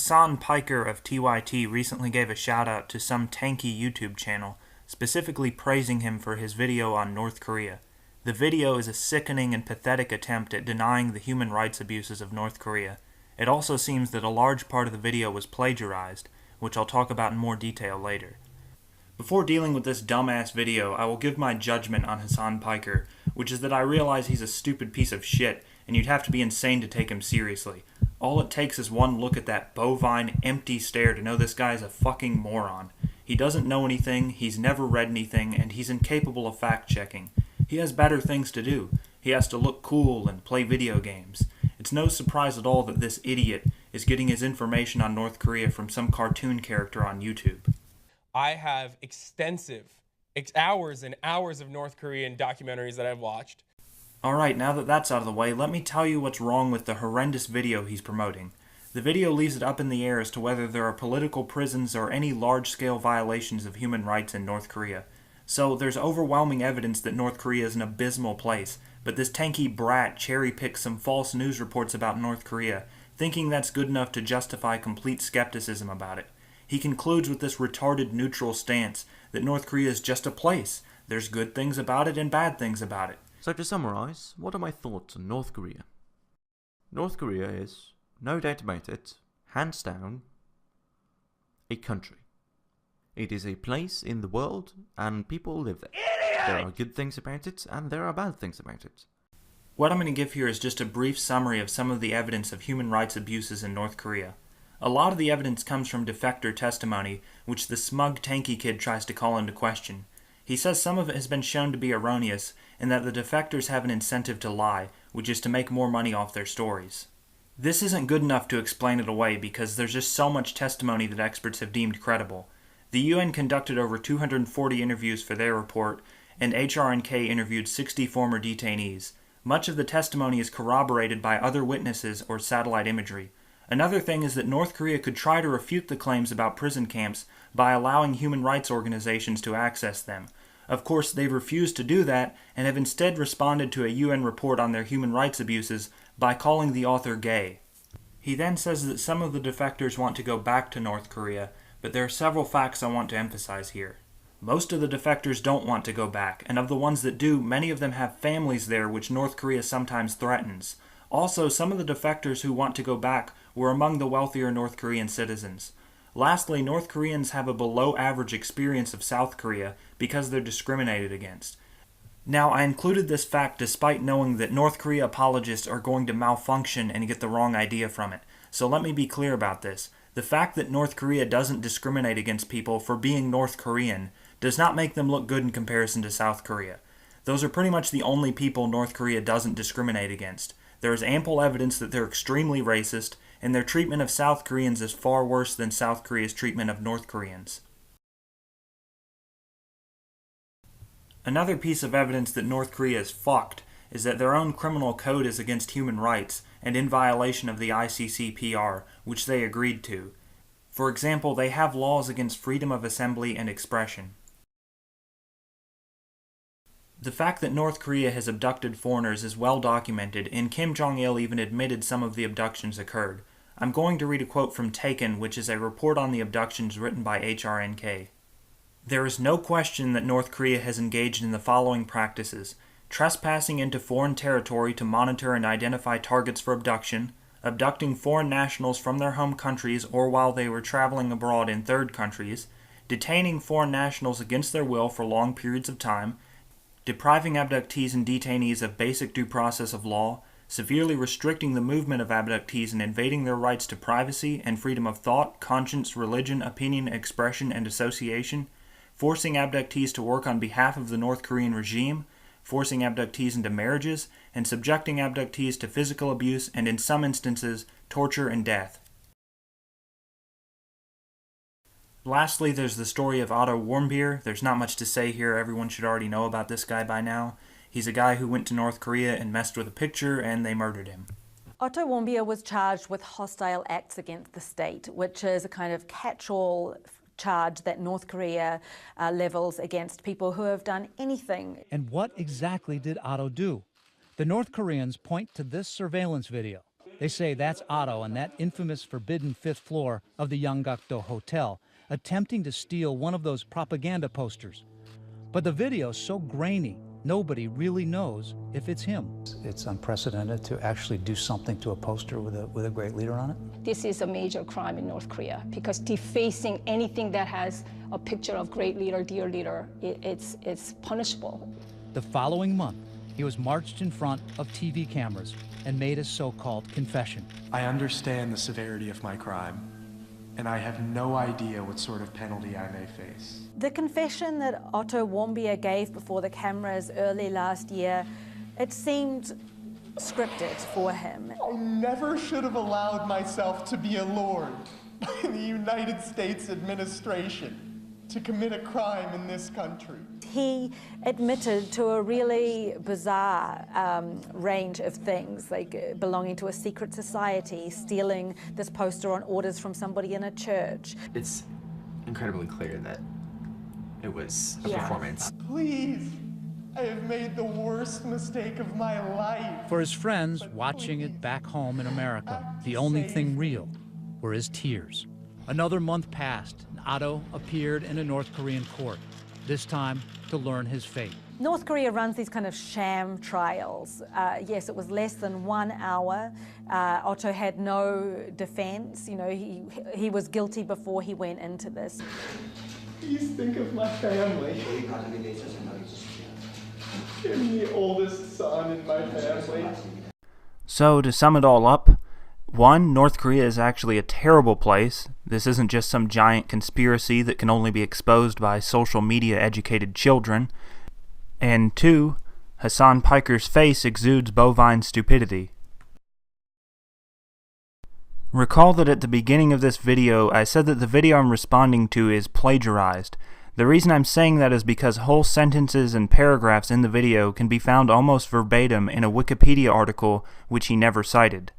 Hasan Piker of TYT recently gave a shout out to some tanky YouTube channel, specifically praising him for his video on North Korea. The video is a sickening and pathetic attempt at denying the human rights abuses of North Korea. It also seems that a large part of the video was plagiarized, which I'll talk about in more detail later. Before dealing with this dumbass video, I will give my judgment on Hasan Piker, which is that I realize he's a stupid piece of shit, and you'd have to be insane to take him seriously. All it takes is one look at that bovine, empty stare to know this guy is a fucking moron. He doesn't know anything, he's never read anything, and he's incapable of fact-checking. He has better things to do. He has to look cool and play video games. It's no surprise at all that this idiot is getting his information on North Korea from some cartoon character on YouTube. I have extensive hours and hours of North Korean documentaries that I've watched. Alright, now that that's out of the way, let me tell you what's wrong with the horrendous video he's promoting. The video leaves it up in the air as to whether there are political prisons or any large-scale violations of human rights in North Korea. So there's overwhelming evidence that North Korea is an abysmal place, but this tanky brat cherry-picks some false news reports about North Korea, thinking that's good enough to justify complete skepticism about it. He concludes with this retarded neutral stance that North Korea is just a place. There's good things about it and bad things about it. So to summarize, what are my thoughts on North Korea? North Korea is, no doubt about it, hands down, a country. It is a place in the world, and people live there. Idiot! There are good things about it, and there are bad things about it. What I'm going to give here is just a brief summary of some of the evidence of human rights abuses in North Korea. A lot of the evidence comes from defector testimony, which the smug tanky kid tries to call into question. He says some of it has been shown to be erroneous, and that the defectors have an incentive to lie, which is to make more money off their stories. This isn't good enough to explain it away because there's just so much testimony that experts have deemed credible. The UN conducted over 240 interviews for their report, and HRNK interviewed 60 former detainees. Much of the testimony is corroborated by other witnesses or satellite imagery. Another thing is that North Korea could try to refute the claims about prison camps by allowing human rights organizations to access them. Of course, they've refused to do that and have instead responded to a UN report on their human rights abuses by calling the author gay. He then says that some of the defectors want to go back to North Korea, but there are several facts I want to emphasize here. Most of the defectors don't want to go back, and of the ones that do, many of them have families there which North Korea sometimes threatens. Also, some of the defectors who want to go back were among the wealthier North Korean citizens. Lastly, North Koreans have a below-average experience of South Korea because they're discriminated against. Now, I included this fact despite knowing that North Korea apologists are going to malfunction and get the wrong idea from it. So let me be clear about this. The fact that North Korea doesn't discriminate against people for being North Korean does not make them look good in comparison to South Korea. Those are pretty much the only people North Korea doesn't discriminate against. There is ample evidence that they're extremely racist, and their treatment of South Koreans is far worse than South Korea's treatment of North Koreans. Another piece of evidence that North Korea is fucked is that their own criminal code is against human rights and in violation of the ICCPR, which they agreed to. For example, they have laws against freedom of assembly and expression. The fact that North Korea has abducted foreigners is well documented, and Kim Jong-il even admitted some of the abductions occurred. I'm going to read a quote from Taken, which is a report on the abductions written by HRNK. There is no question that North Korea has engaged in the following practices: trespassing into foreign territory to monitor and identify targets for abduction, abducting foreign nationals from their home countries or while they were traveling abroad in third countries, detaining foreign nationals against their will for long periods of time, depriving abductees and detainees of basic due process of law, severely restricting the movement of abductees and invading their rights to privacy and freedom of thought, conscience, religion, opinion, expression, and association, forcing abductees to work on behalf of the North Korean regime, forcing abductees into marriages, and subjecting abductees to physical abuse and, in some instances, torture and death. Lastly, there's the story of Otto Warmbier. There's not much to say here. Everyone should already know about this guy by now. He's a guy who went to North Korea and messed with a picture, and they murdered him. Otto Warmbier was charged with hostile acts against the state, which is a kind of catch-all charge that North Korea levels against people who have done anything. And what exactly did Otto do? The North Koreans point to this surveillance video. They say that's Otto on that infamous forbidden 5th floor of the Yanggakdo Hotel, attempting to steal one of those propaganda posters. But the video's so grainy, nobody really knows if it's him. It's unprecedented to actually do something to a poster with a great leader on it. This is a major crime in North Korea because defacing anything that has a picture of great leader, dear leader, it's punishable. The following month, he was marched in front of TV cameras and made a so-called confession. I understand the severity of my crime, and I have no idea what sort of penalty I may face. The confession that Otto Warmbier gave before the cameras early last year, it seemed scripted for him. I never should have allowed myself to be allured by the United States administration to commit a crime in this country. He admitted to a really bizarre range of things, like belonging to a secret society, stealing this poster on orders from somebody in a church. It's incredibly clear that it was a performance. Please, I have made the worst mistake of my life. For his friends watching it back home in America, the only thing real were his tears. Another month passed, and Otto appeared in a North Korean court, this time to learn his fate. North Korea runs these kind of sham trials. Yes, it was less than 1 hour. Otto had no defense. You know, he was guilty before he went into this. Please think of my family. I'm the oldest son in my family. So, to sum it all up, 1. North Korea is actually a terrible place. This isn't just some giant conspiracy that can only be exposed by social media educated children. And 2. Hasan Piker's face exudes bovine stupidity. Recall that at the beginning of this video, I said that the video I'm responding to is plagiarized. The reason I'm saying that is because whole sentences and paragraphs in the video can be found almost verbatim in a Wikipedia article which he never cited.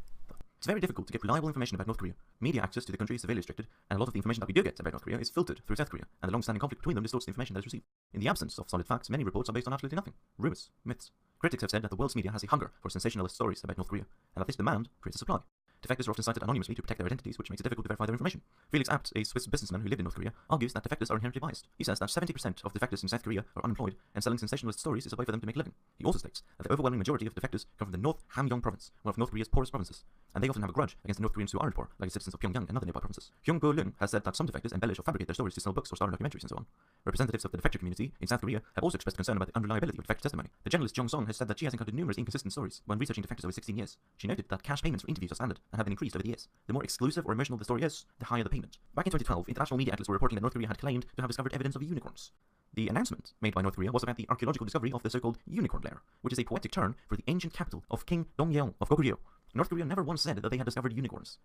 It's very difficult to get reliable information about North Korea. Media access to the country is severely restricted, and a lot of the information that we do get about North Korea is filtered through South Korea, and the long-standing conflict between them distorts the information that is received. In the absence of solid facts, many reports are based on absolutely nothing. Rumors, myths. Critics have said that the world's media has a hunger for sensationalist stories about North Korea, and that this demand creates a supply. Defectors are often cited anonymously to protect their identities, which makes it difficult to verify their information. Felix Abt, a Swiss businessman who lived in North Korea, argues that defectors are inherently biased. He says that 70% of defectors in South Korea are unemployed, and selling sensationalist stories is a way for them to make a living. He also states that the overwhelming majority of defectors come from the North Hamgyong province, one of North Korea's poorest provinces, and they often have a grudge against the North Koreans who aren't poor, like the citizens of Pyongyang and other nearby provinces. Hyung Bo-leung has said that some defectors embellish or fabricate their stories to sell books or star in documentaries and so on. Representatives of the defector community in South Korea have also expressed concern about the unreliability of defector testimony. The journalist Jong-un has said that she has encountered numerous inconsistent stories when researching defectors over 16 years. She noted that cash payments for interviews are standard and have been increased over the years. The more exclusive or emotional the story is, the higher the payment. Back in 2012, international media outlets were reporting that North Korea had claimed to have discovered evidence of unicorns. The announcement made by North Korea was about the archaeological discovery of the so-called unicorn lair, which is a poetic term for the ancient capital of King Jong-il of Goguryeo. North Korea never once said that they had discovered unicorns.